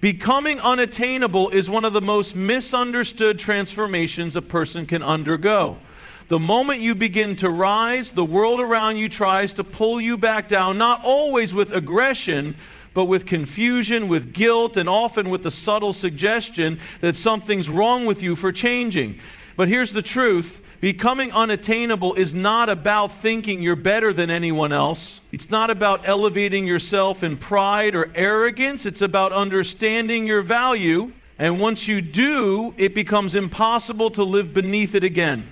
Becoming unattainable is one of the most misunderstood transformations a person can undergo. The moment you begin to rise, the world around you tries to pull you back down, not always with aggression, but with confusion, with guilt, and often with the subtle suggestion that something's wrong with you for changing. But here's the truth. Becoming unattainable is not about thinking you're better than anyone else. It's not about elevating yourself in pride or arrogance. It's about understanding your value. And once you do, it becomes impossible to live beneath it again.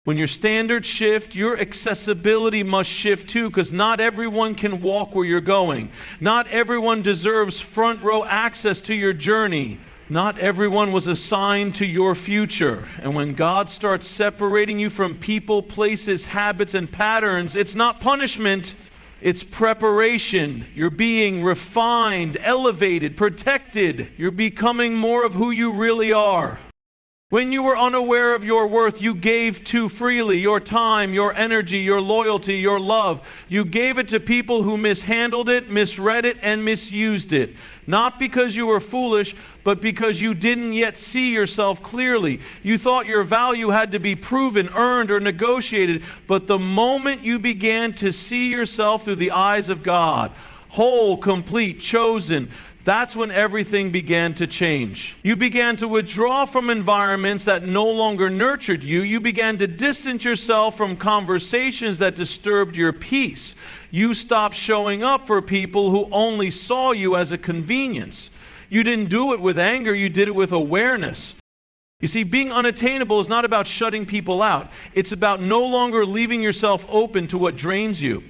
When your standards shift, your accessibility must shift too, because not everyone can walk where you're going. Not everyone deserves front row access to your journey. Not everyone was assigned to your future. And when God starts separating you from people, places, habits, and patterns, it's not punishment, it's preparation. You're being refined, elevated, protected. You're becoming more of who you really are. When you were unaware of your worth, you gave too freely your time, your energy, your loyalty, your love. You gave it to people who mishandled it, misread it, and misused it. Not because you were foolish, but because you didn't yet see yourself clearly. You thought your value had to be proven, earned, or negotiated. But the moment you began to see yourself through the eyes of God, whole, complete, chosen, that's when everything began to change. You began to withdraw from environments that no longer nurtured you. You began to distance yourself from conversations that disturbed your peace. You stopped showing up for people who only saw you as a convenience. You didn't do it with anger, you did it with awareness. You see, being unattainable is not about shutting people out. It's about no longer leaving yourself open to what drains you.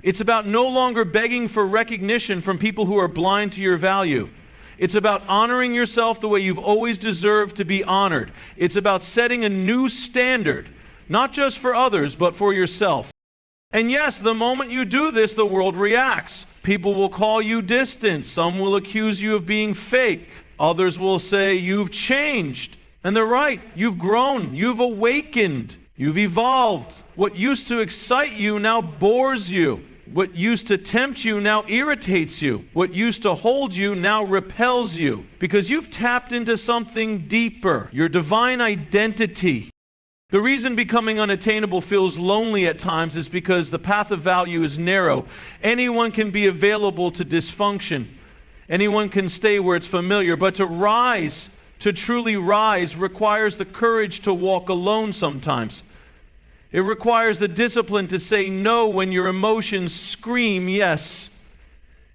It's about no longer begging for recognition from people who are blind to your value. It's about honoring yourself the way you've always deserved to be honored. It's about setting a new standard, not just for others, but for yourself. And yes, the moment you do this, the world reacts. People will call you distant. Some will accuse you of being fake. Others will say you've changed. And they're right. You've grown. You've awakened. You've evolved. What used to excite you now bores you. What used to tempt you now irritates you. What used to hold you now repels you. Because you've tapped into something deeper, your divine identity. The reason becoming unattainable feels lonely at times is because the path of value is narrow. Anyone can be available to dysfunction. Anyone can stay where it's familiar. But to rise, to truly rise, requires the courage to walk alone sometimes. It requires the discipline to say no when your emotions scream yes.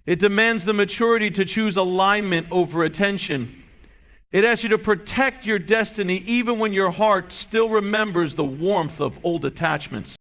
It demands the maturity to choose alignment over attention. It asks you to protect your destiny even when your heart still remembers the warmth of old attachments.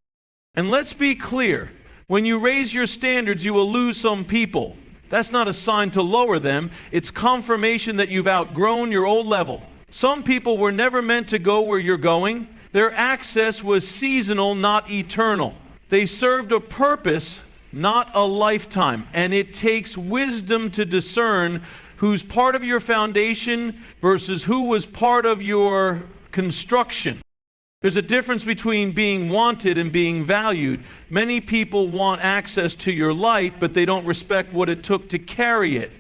And let's be clear, when you raise your standards, you will lose some people. That's not a sign to lower them. It's confirmation that you've outgrown your old level. Some people were never meant to go where you're going. Their access was seasonal, not eternal. They served a purpose, not a lifetime. And it takes wisdom to discern who's part of your foundation versus who was part of your construction. There's a difference between being wanted and being valued. Many people want access to your light, but they don't respect what it took to carry it.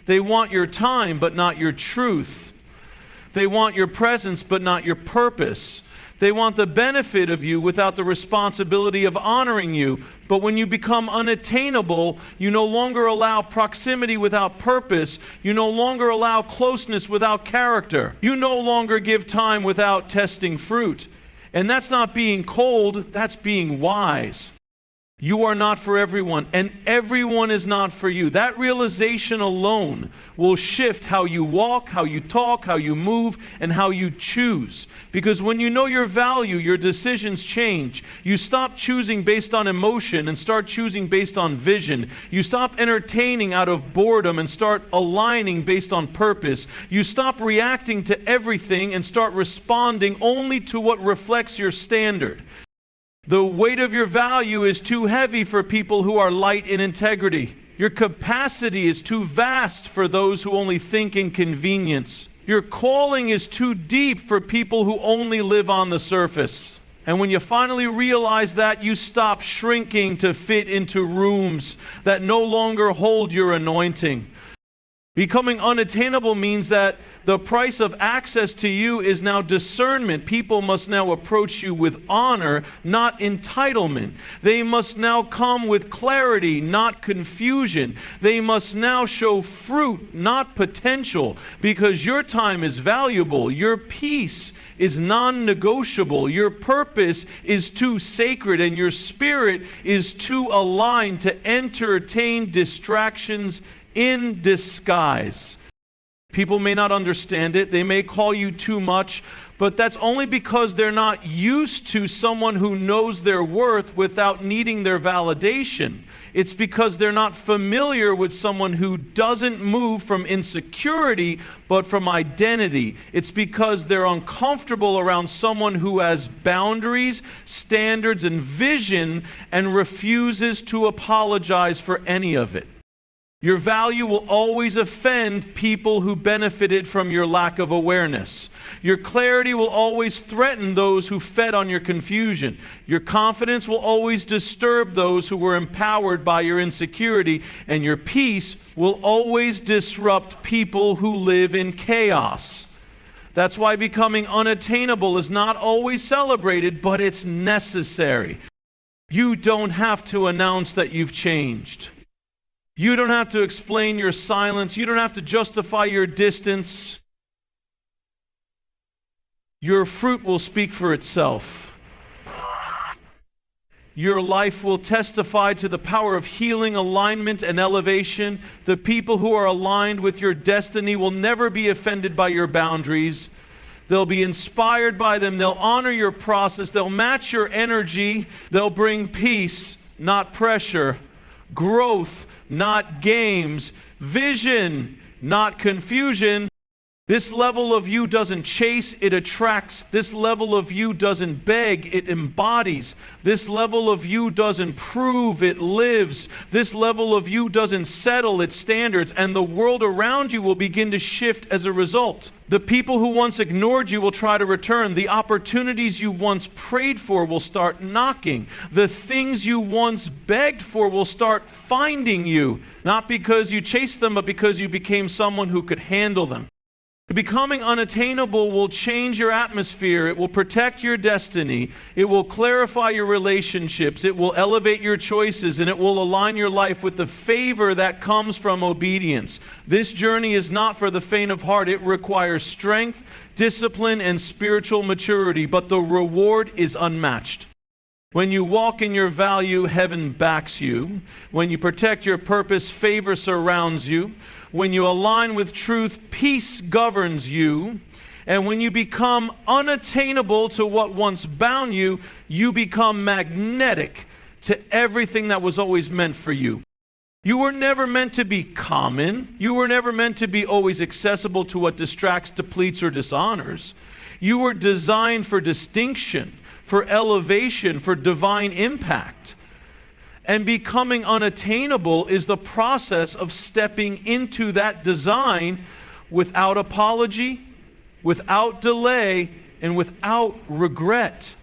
They want your time, but not your truth. They want your presence, but not your purpose. They want the benefit of you without the responsibility of honoring you. But when you become unattainable, you no longer allow proximity without purpose. You no longer allow closeness without character. You no longer give time without testing fruit. And that's not being cold, that's being wise. You are not for everyone, and everyone is not for you. That realization alone will shift how you walk, how you talk, how you move, and how you choose. Because when you know your value, your decisions change. You stop choosing based on emotion and start choosing based on vision. You stop entertaining out of boredom and start aligning based on purpose. You stop reacting to everything and start responding only to what reflects your standard. The weight of your value is too heavy for people who are light in integrity. Your capacity is too vast for those who only think in convenience. Your calling is too deep for people who only live on the surface. And when you finally realize that, you stop shrinking to fit into rooms that no longer hold your anointing. Becoming unattainable means that the price of access to you is now discernment. People must now approach you with honor, not entitlement. They must now come with clarity, not confusion. They must now show fruit, not potential, because your time is valuable. Your peace is non-negotiable. Your purpose is too sacred, and your spirit is too aligned to entertain distractions in disguise. People may not understand it. They may call you too much, but that's only because they're not used to someone who knows their worth without needing their validation. It's because they're not familiar with someone who doesn't move from insecurity, but from identity. It's because they're uncomfortable around someone who has boundaries, standards, and vision, and refuses to apologize for any of it. Your value will always offend people who benefited from your lack of awareness. Your clarity will always threaten those who fed on your confusion. Your confidence will always disturb those who were empowered by your insecurity. And your peace will always disrupt people who live in chaos. That's why becoming unattainable is not always celebrated, but it's necessary. You don't have to announce that you've changed. You don't have to explain your silence. You don't have to justify your distance. Your fruit will speak for itself. Your life will testify to the power of healing, alignment, and elevation. The people who are aligned with your destiny will never be offended by your boundaries. They'll be inspired by them. They'll honor your process. They'll match your energy. They'll bring peace, not pressure. Growth, not games. Vision, not confusion. This level of you doesn't chase, it attracts. This level of you doesn't beg, it embodies. This level of you doesn't prove, it lives. This level of you doesn't settle its standards, and the world around you will begin to shift as a result. The people who once ignored you will try to return. The opportunities you once prayed for will start knocking. The things you once begged for will start finding you, not because you chased them, but because you became someone who could handle them. Becoming unattainable will change your atmosphere. It will protect your destiny. It will clarify your relationships. It will elevate your choices, and it will align your life with the favor that comes from obedience. This journey is not for the faint of heart. It requires strength, discipline, and spiritual maturity, but the reward is unmatched. When you walk in your value, heaven backs you. When you protect your purpose, favor surrounds you. When you align with truth, peace governs you. And when you become unattainable to what once bound you, you become magnetic to everything that was always meant for you. You were never meant to be common. You were never meant to be always accessible to what distracts, depletes, or dishonors. You were designed for distinction, for elevation, for divine impact. And becoming unattainable is the process of stepping into that design without apology, without delay, and without regret.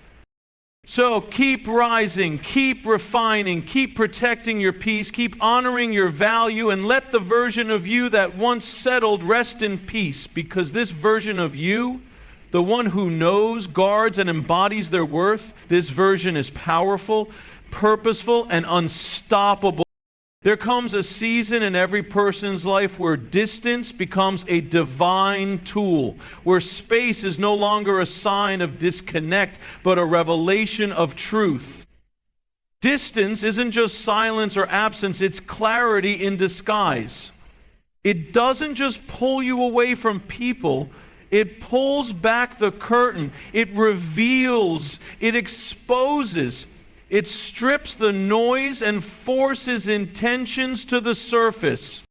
So keep rising, keep refining, keep protecting your peace, keep honoring your value, and let the version of you that once settled rest in peace, because this version of you, the one who knows, guards, and embodies their worth, this version is powerful, purposeful, and unstoppable. There comes a season in every person's life where distance becomes a divine tool, where space is no longer a sign of disconnect, but a revelation of truth. Distance isn't just silence or absence, it's clarity in disguise. It doesn't just pull you away from people, it pulls back the curtain. It reveals, it exposes, it strips the noise and forces intentions to the surface.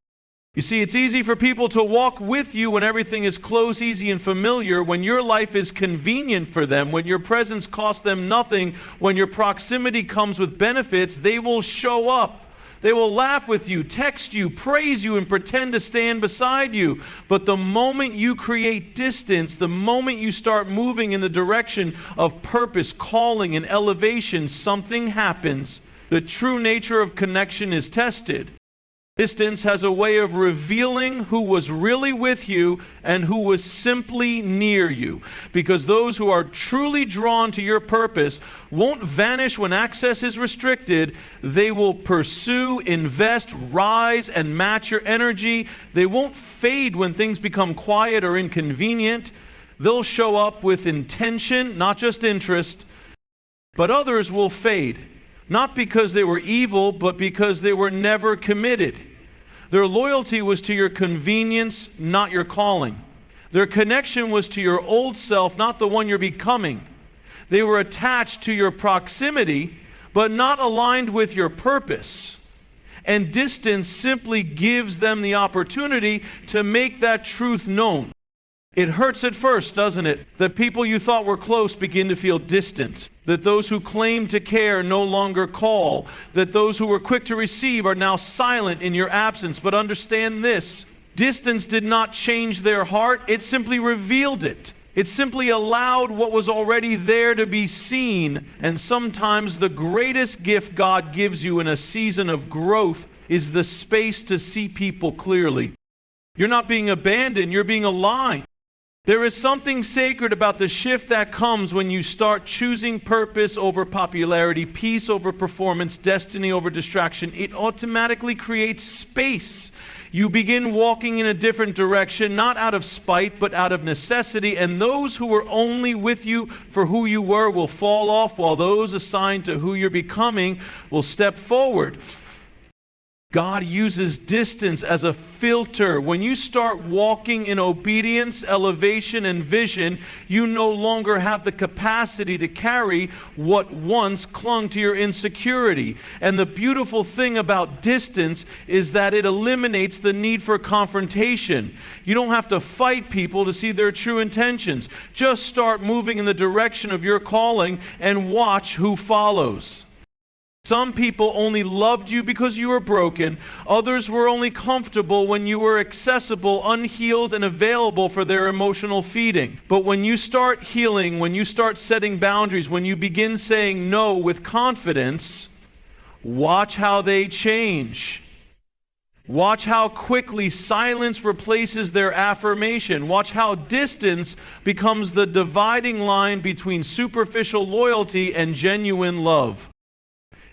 You see, it's easy for people to walk with you when everything is close, easy, and familiar, when your life is convenient for them, when your presence costs them nothing, when your proximity comes with benefits. They will show up. They will laugh with you, text you, praise you, and pretend to stand beside you. But the moment you create distance, the moment you start moving in the direction of purpose, calling, and elevation, something happens. The true nature of connection is tested. Distance has a way of revealing who was really with you and who was simply near you. Because those who are truly drawn to your purpose won't vanish when access is restricted. They will pursue, invest, rise, and match your energy. They won't fade when things become quiet or inconvenient. They'll show up with intention, not just interest. But others will fade. Not because they were evil, but because they were never committed. Their loyalty was to your convenience, not your calling. Their connection was to your old self, not the one you're becoming. They were attached to your proximity, but not aligned with your purpose. And distance simply gives them the opportunity to make that truth known. It hurts at first, doesn't it? That people you thought were close begin to feel distant. That those who claim to care no longer call. That those who were quick to receive are now silent in your absence. But understand this, distance did not change their heart. It simply revealed it. It simply allowed what was already there to be seen. And sometimes the greatest gift God gives you in a season of growth is the space to see people clearly. You're not being abandoned, you're being aligned. There is something sacred about the shift that comes when you start choosing purpose over popularity, peace over performance, destiny over distraction. It automatically creates space. You begin walking in a different direction, not out of spite, but out of necessity. And those who were only with you for who you were will fall off, while those assigned to who you're becoming will step forward. God uses distance as a filter. When you start walking in obedience, elevation, and vision, you no longer have the capacity to carry what once clung to your insecurity. And the beautiful thing about distance is that it eliminates the need for confrontation. You don't have to fight people to see their true intentions. Just start moving in the direction of your calling and watch who follows. Some people only loved you because you were broken. Others were only comfortable when you were accessible, unhealed, and available for their emotional feeding. But when you start healing, when you start setting boundaries, when you begin saying no with confidence, watch how they change. Watch how quickly silence replaces their affirmation. Watch how distance becomes the dividing line between superficial loyalty and genuine love.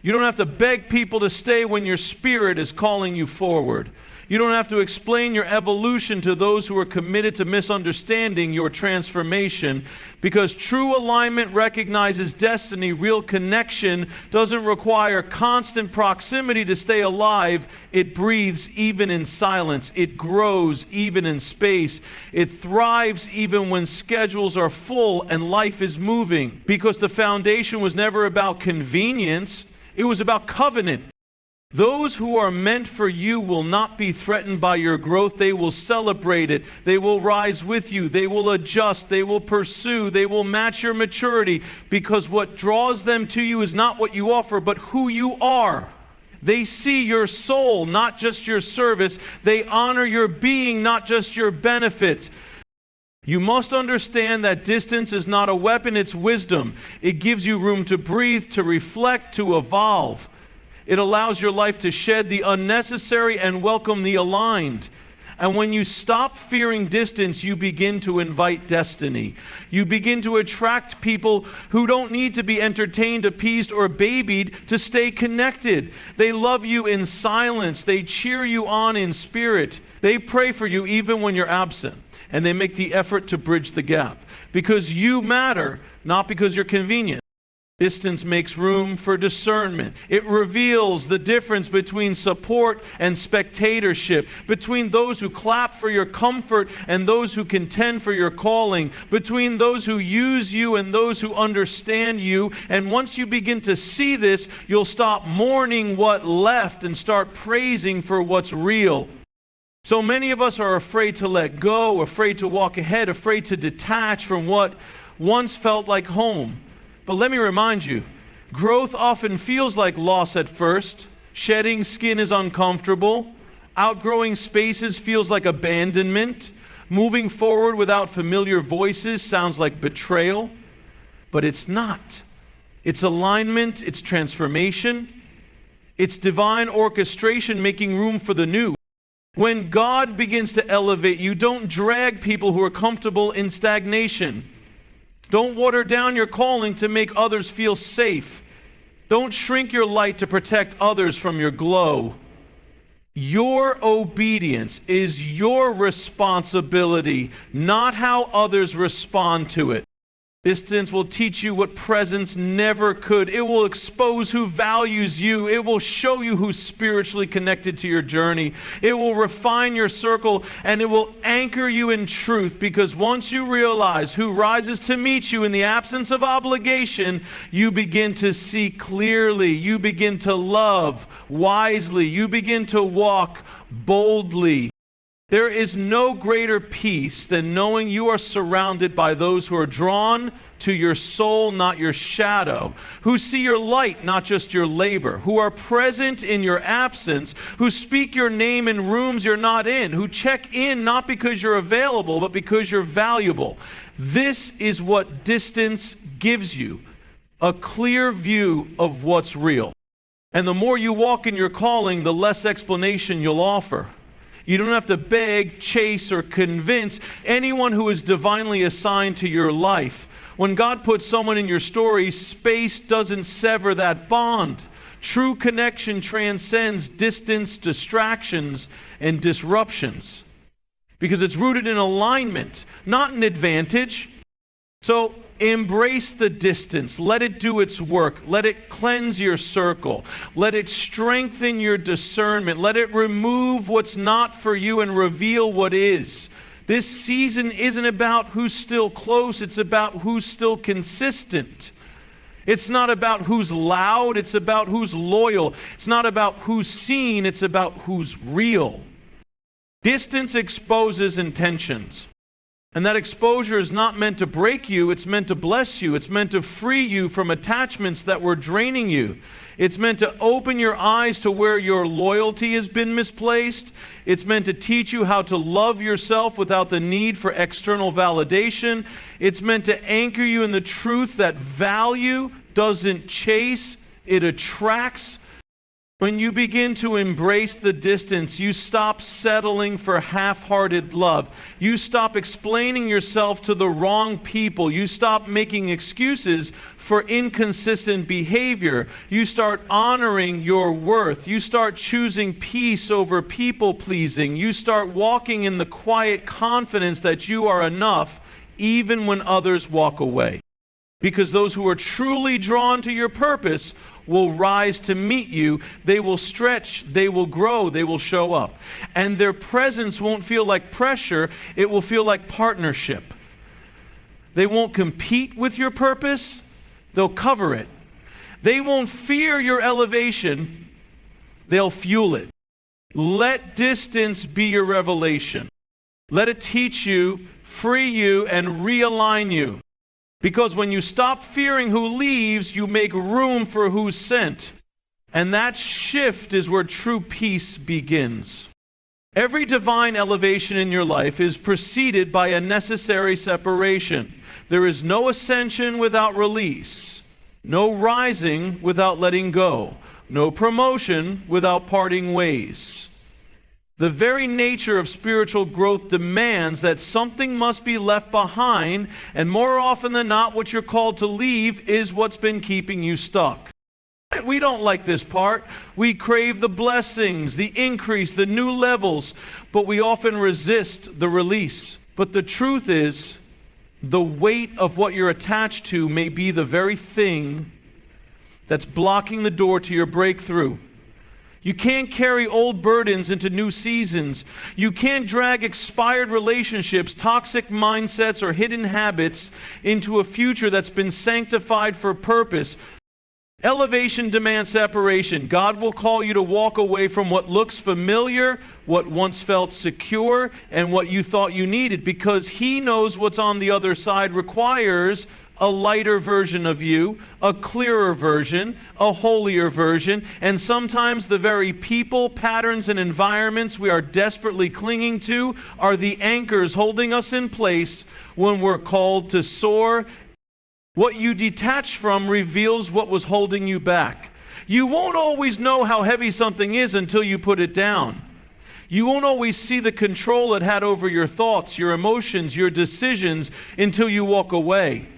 You don't have to beg people to stay when your spirit is calling you forward. You don't have to explain your evolution to those who are committed to misunderstanding your transformation, because true alignment recognizes destiny. Real connection doesn't require constant proximity to stay alive. It breathes even in silence. It grows even in space. It thrives even when schedules are full and life is moving, because the foundation was never about convenience. It was about covenant. Those who are meant for you will not be threatened by your growth. They will celebrate it. They will rise with you. They will adjust. They will pursue. They will match your maturity, because what draws them to you is not what you offer, but who you are. They see your soul, not just your service. They honor your being, not just your benefits. You must understand that distance is not a weapon, it's wisdom. It gives you room to breathe, to reflect, to evolve. It allows your life to shed the unnecessary and welcome the aligned. And when you stop fearing distance, you begin to invite destiny. You begin to attract people who don't need to be entertained, appeased, or babied to stay connected. They love you in silence. They cheer you on in spirit. They pray for you even when you're absent. And they make the effort to bridge the gap. Because you matter, not because you're convenient. Distance makes room for discernment. It reveals the difference between support and spectatorship, between those who clap for your comfort and those who contend for your calling, between those who use you and those who understand you. And once you begin to see this, you'll stop mourning what left and start praising for what's real. So many of us are afraid to let go, afraid to walk ahead, afraid to detach from what once felt like home. But let me remind you, growth often feels like loss at first. Shedding skin is uncomfortable. Outgrowing spaces feels like abandonment. Moving forward without familiar voices sounds like betrayal. But it's not. It's alignment, it's transformation. It's divine orchestration making room for the new. When God begins to elevate you, don't drag people who are comfortable in stagnation. Don't water down your calling to make others feel safe. Don't shrink your light to protect others from your glow. Your obedience is your responsibility, not how others respond to it. Distance will teach you what presence never could. It will expose who values you. It will show you who's spiritually connected to your journey. It will refine your circle, and it will anchor you in truth, because once you realize who rises to meet you in the absence of obligation, you begin to see clearly. You begin to love wisely. You begin to walk boldly. There is no greater peace than knowing you are surrounded by those who are drawn to your soul, not your shadow, who see your light, not just your labor, who are present in your absence, who speak your name in rooms you're not in, who check in not because you're available, but because you're valuable. This is what distance gives you, a clear view of what's real. And the more you walk in your calling, the less explanation you'll offer. You don't have to beg, chase, or convince anyone who is divinely assigned to your life. When God puts someone in your story, space doesn't sever that bond. True connection transcends distance, distractions, and disruptions, because it's rooted in alignment, not in advantage. So embrace the distance. Let it do its work. Let it cleanse your circle. Let it strengthen your discernment. Let it remove what's not for you and reveal what is. This season isn't about who's still close. It's about who's still consistent. It's not about who's loud. It's about who's loyal. It's not about who's seen. It's about who's real. Distance exposes intentions. And that exposure is not meant to break you, it's meant to bless you. It's meant to free you from attachments that were draining you. It's meant to open your eyes to where your loyalty has been misplaced. It's meant to teach you how to love yourself without the need for external validation. It's meant to anchor you in the truth that value doesn't chase, it attracts. When you begin to embrace the distance, you stop settling for half-hearted love. You stop explaining yourself to the wrong people. You stop making excuses for inconsistent behavior. You start honoring your worth. You start choosing peace over people-pleasing. You start walking in the quiet confidence that you are enough, even when others walk away. Because those who are truly drawn to your purpose will rise to meet you. They will stretch, they will grow, they will show up. And their presence won't feel like pressure, it will feel like partnership. They won't compete with your purpose, they'll cover it. They won't fear your elevation, they'll fuel it. Let distance be your revelation. Let it teach you, free you, and realign you. Because when you stop fearing who leaves, you make room for who's sent. And that shift is where true peace begins. Every divine elevation in your life is preceded by a necessary separation. There is no ascension without release, no rising without letting go, no promotion without parting ways. The very nature of spiritual growth demands that something must be left behind, and more often than not, what you're called to leave is what's been keeping you stuck. We don't like this part. We crave the blessings, the increase, the new levels, but we often resist the release. But the truth is, the weight of what you're attached to may be the very thing that's blocking the door to your breakthrough. You can't carry old burdens into new seasons. You can't drag expired relationships, toxic mindsets, or hidden habits into a future that's been sanctified for purpose. Elevation demands separation. God will call you to walk away from what looks familiar, what once felt secure, and what you thought you needed, because He knows what's on the other side requires a lighter version of you, a clearer version, a holier version, and sometimes the very people, patterns, and environments we are desperately clinging to are the anchors holding us in place when we're called to soar. What you detach from reveals what was holding you back. You won't always know how heavy something is until you put it down. You won't always see the control it had over your thoughts, your emotions, your decisions until you walk away.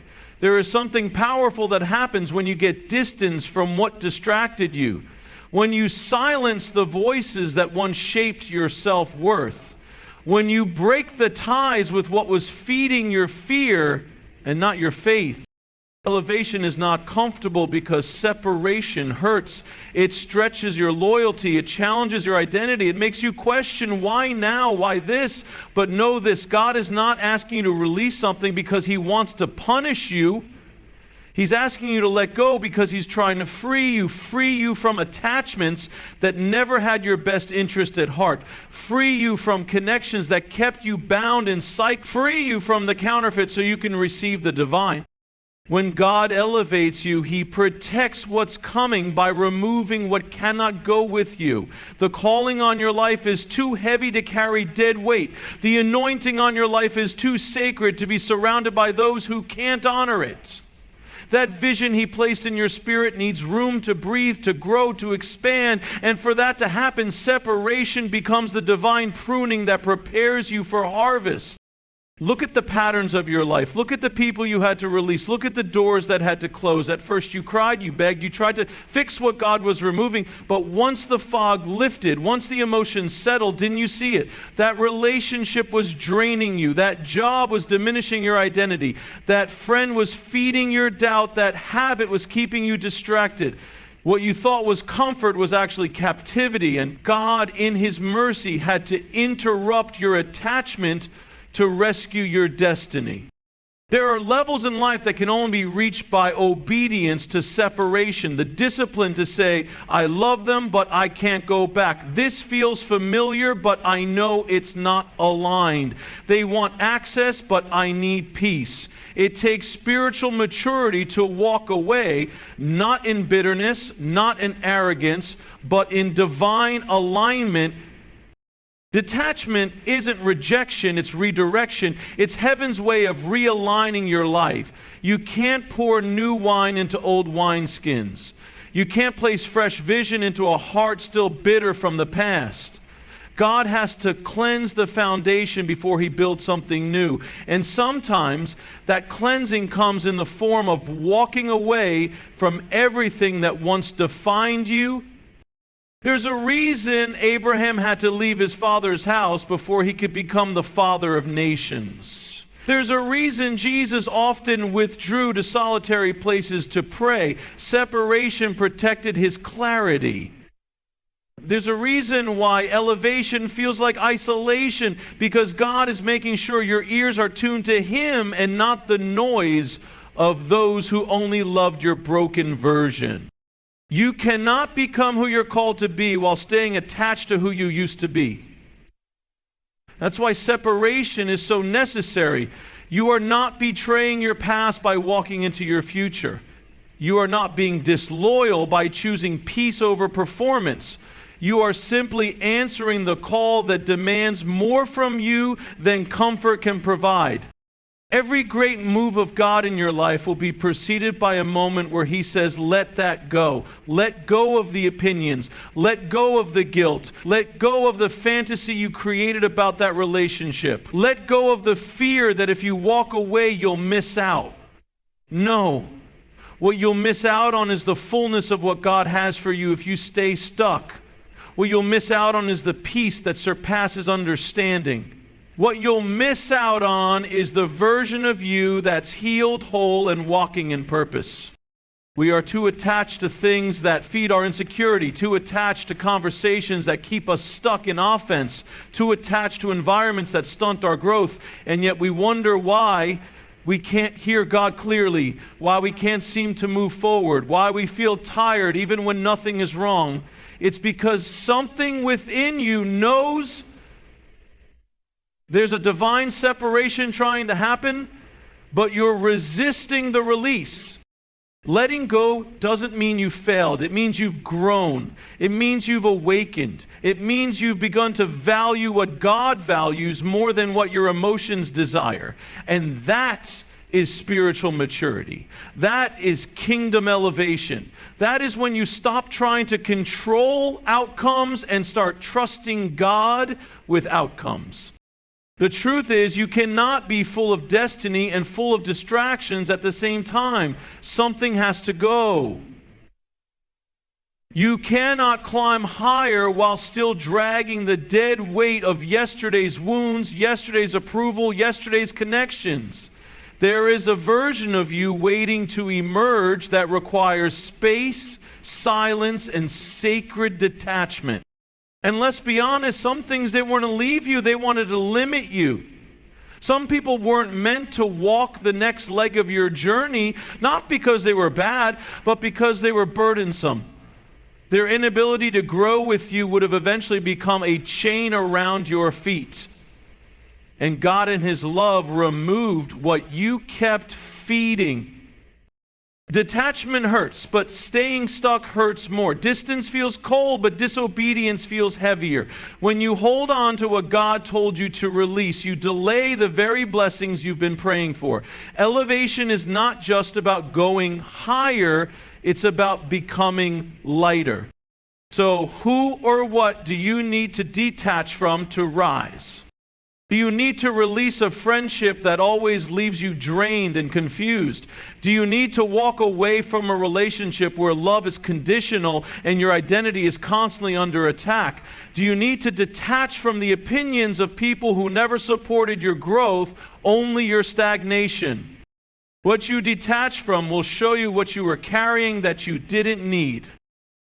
There is something powerful that happens when you get distance from what distracted you. When you silence the voices that once shaped your self-worth. When you break the ties with what was feeding your fear and not your faith. Elevation is not comfortable because separation hurts. It stretches your loyalty. It challenges your identity. It makes you question why now, why this? But know this, God is not asking you to release something because He wants to punish you. He's asking you to let go because He's trying to free you from attachments that never had your best interest at heart, free you from connections that kept you bound in psyche, free you from the counterfeit so you can receive the divine. When God elevates you, He protects what's coming by removing what cannot go with you. The calling on your life is too heavy to carry dead weight. The anointing on your life is too sacred to be surrounded by those who can't honor it. That vision He placed in your spirit needs room to breathe, to grow, to expand. And for that to happen, separation becomes the divine pruning that prepares you for harvest. Look at the patterns of your life. Look at the people you had to release. Look at the doors that had to close. At first you cried, you begged, you tried to fix what God was removing. But once the fog lifted, once the emotions settled, didn't you see it? That relationship was draining you. That job was diminishing your identity. That friend was feeding your doubt. That habit was keeping you distracted. What you thought was comfort was actually captivity. And God, in His mercy, had to interrupt your attachment to rescue your destiny. There are levels in life that can only be reached by obedience to separation, the discipline to say, I love them, but I can't go back. This feels familiar, but I know it's not aligned. They want access, but I need peace. It takes spiritual maturity to walk away, not in bitterness, not in arrogance, but in divine alignment. Detachment isn't rejection, it's redirection. It's heaven's way of realigning your life. You can't pour new wine into old wineskins. You can't place fresh vision into a heart still bitter from the past. God has to cleanse the foundation before He builds something new. And sometimes that cleansing comes in the form of walking away from everything that once defined you. There's a reason Abraham had to leave his father's house before he could become the father of nations. There's a reason Jesus often withdrew to solitary places to pray. Separation protected His clarity. There's a reason why elevation feels like isolation, because God is making sure your ears are tuned to Him and not the noise of those who only loved your broken version. You cannot become who you're called to be while staying attached to who you used to be. That's why separation is so necessary. You are not betraying your past by walking into your future. You are not being disloyal by choosing peace over performance. You are simply answering the call that demands more from you than comfort can provide. Every great move of God in your life will be preceded by a moment where He says, let that go. Let go of the opinions. Let go of the guilt. Let go of the fantasy you created about that relationship. Let go of the fear that if you walk away, you'll miss out. No. What you'll miss out on is the fullness of what God has for you if you stay stuck. What you'll miss out on is the peace that surpasses understanding. What you'll miss out on is the version of you that's healed, whole, and walking in purpose. We are too attached to things that feed our insecurity, too attached to conversations that keep us stuck in offense, too attached to environments that stunt our growth, and yet we wonder why we can't hear God clearly, why we can't seem to move forward, why we feel tired even when nothing is wrong. It's because something within you knows there's a divine separation trying to happen, but you're resisting the release. Letting go doesn't mean you failed. It means you've grown. It means you've awakened. It means you've begun to value what God values more than what your emotions desire. And that is spiritual maturity. That is kingdom elevation. That is when you stop trying to control outcomes and start trusting God with outcomes. The truth is, you cannot be full of destiny and full of distractions at the same time. Something has to go. You cannot climb higher while still dragging the dead weight of yesterday's wounds, yesterday's approval, yesterday's connections. There is a version of you waiting to emerge that requires space, silence, and sacred detachment. And let's be honest, some things didn't want to leave you, they wanted to limit you. Some people weren't meant to walk the next leg of your journey, not because they were bad, but because they were burdensome. Their inability to grow with you would have eventually become a chain around your feet. And God in His love removed what you kept feeding. Detachment hurts, but staying stuck hurts more. Distance feels cold, but disobedience feels heavier. When you hold on to what God told you to release, you delay the very blessings you've been praying for. Elevation is not just about going higher, it's about becoming lighter. So who or what do you need to detach from to rise? Do you need to release a friendship that always leaves you drained and confused? Do you need to walk away from a relationship where love is conditional and your identity is constantly under attack? Do you need to detach from the opinions of people who never supported your growth, only your stagnation? What you detach from will show you what you were carrying that you didn't need.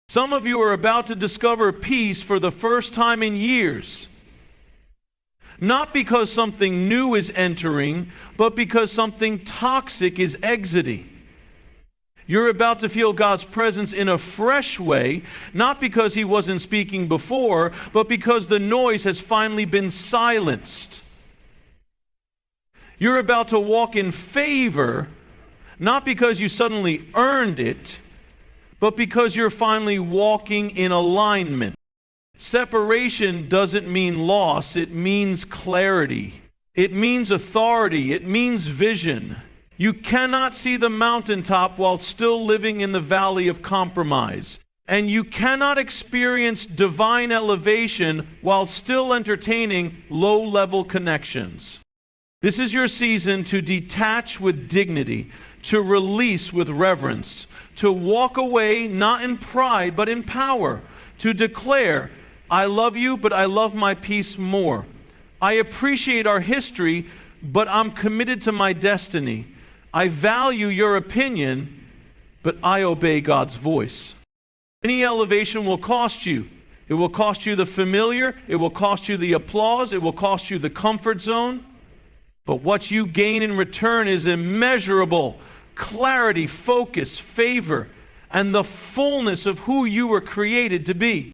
Some of you are about to discover peace for the first time in years. Not because something new is entering, but because something toxic is exiting. You're about to feel God's presence in a fresh way, not because He wasn't speaking before, but because the noise has finally been silenced. You're about to walk in favor, not because you suddenly earned it, but because you're finally walking in alignment. Separation doesn't mean loss, it means clarity. It means authority, it means vision. You cannot see the mountaintop while still living in the valley of compromise. And you cannot experience divine elevation while still entertaining low-level connections. This is your season to detach with dignity, to release with reverence, to walk away not in pride but in power, to declare, I love you, but I love my peace more. I appreciate our history, but I'm committed to my destiny. I value your opinion, but I obey God's voice. Any elevation will cost you. It will cost you the familiar. It will cost you the applause. It will cost you the comfort zone. But what you gain in return is immeasurable clarity, focus, favor, and the fullness of who you were created to be.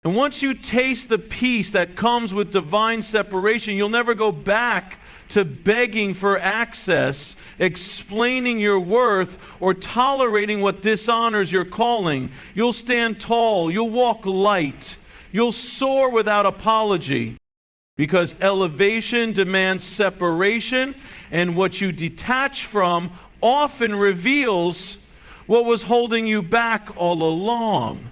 And once you taste the peace that comes with divine separation, you'll never go back to begging for access, explaining your worth, or tolerating what dishonors your calling. You'll stand tall, you'll walk light, you'll soar without apology, because elevation demands separation, and what you detach from often reveals what was holding you back all along.